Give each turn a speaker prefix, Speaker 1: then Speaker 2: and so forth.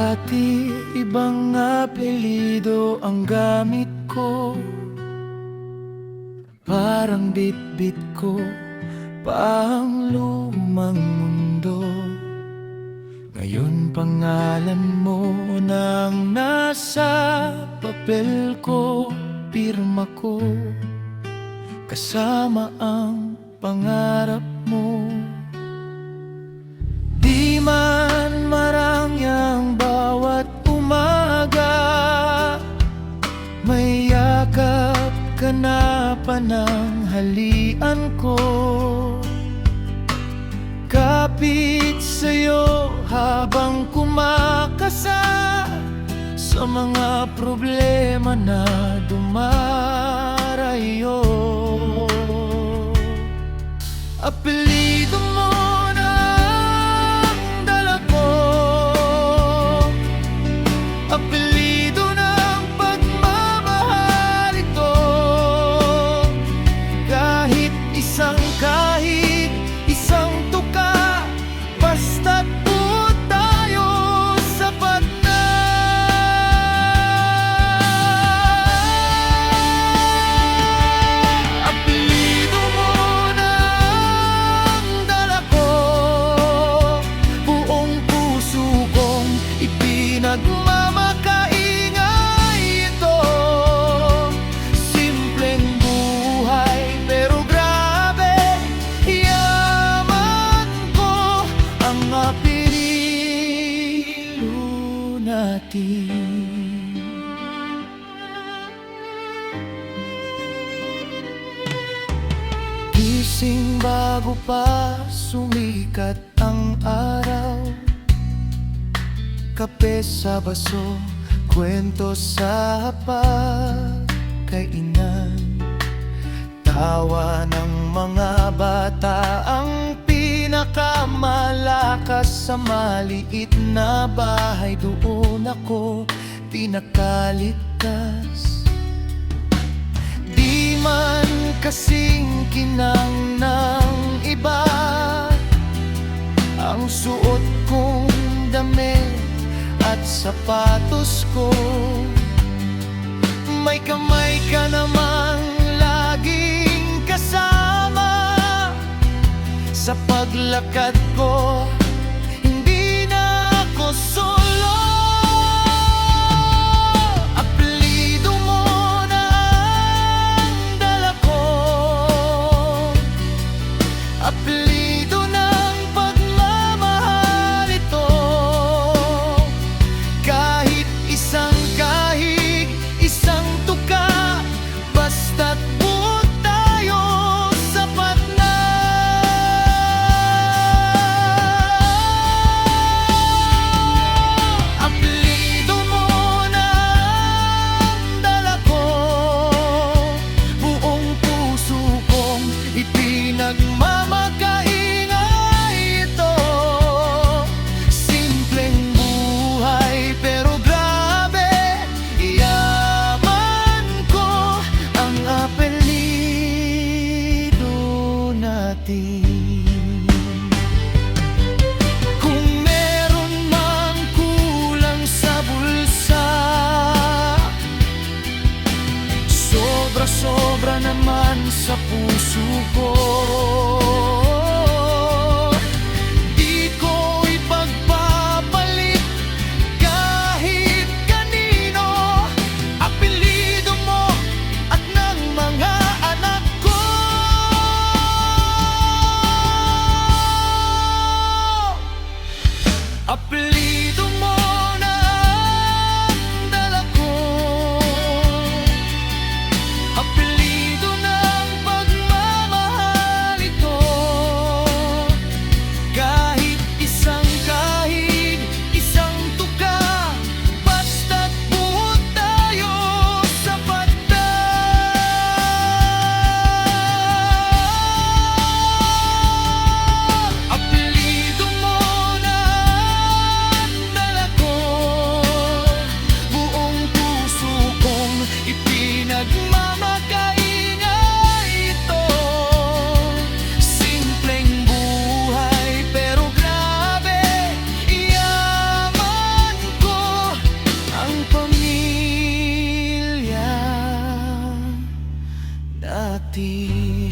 Speaker 1: Dati ibang apelido ang gamit ko, parang bit-bit ko pa ang lumang mundo. Ngayon pangalan mo nang nasa papel ko, pirma ko kasama ang pangarap mo. Di man marami ang bawat umaga, may yakap ka na pananghalian ko. Kapit sa'yo habang kumakasa sa mga problema na dumarayo. Apelido mo na ang dala ko, apelido ng pagmamahal ito. Kahit isang tuka, basta't buo tayo, sapat na. Apelido mo na ang dala ko, buong puso kong ipinagmamakaingay ito. Simpleng buhay pero grabe, yaman ko ang apelyido natin. Gising bago pa sumikat ang araw, kape sa baso, kwento sa pagkainan, tawa ng mga bata ang pinakamalakas sa maliit na bahay. Doon ako pinakaligtas. Di man kasing kinang ng iba ang suot kong damit at sapatos ko, may kamay ka namang laging kasama sa paglakad ko. Hindi na ako solo. Apelido mo na ang dala ko, apelido ng pagmamahal ito. Kahit isang kahig, isang tuka, basta't buo tayo, sapat na. Apelido mo na ang dala ko, buong puso kong ipinagmamakaingay ito. Simpleng buhay pero grabe, yaman ko ang apelyido natin. Kung meron mang kulang sa bulsa, sobra-sobra naman sa puso ko. Di ko ipagpapalit kahit kanino, apelyido mo at ng mga anak ko. Apelyido mo na ang dala ko, apelyido ng pagmamahal ito. natin.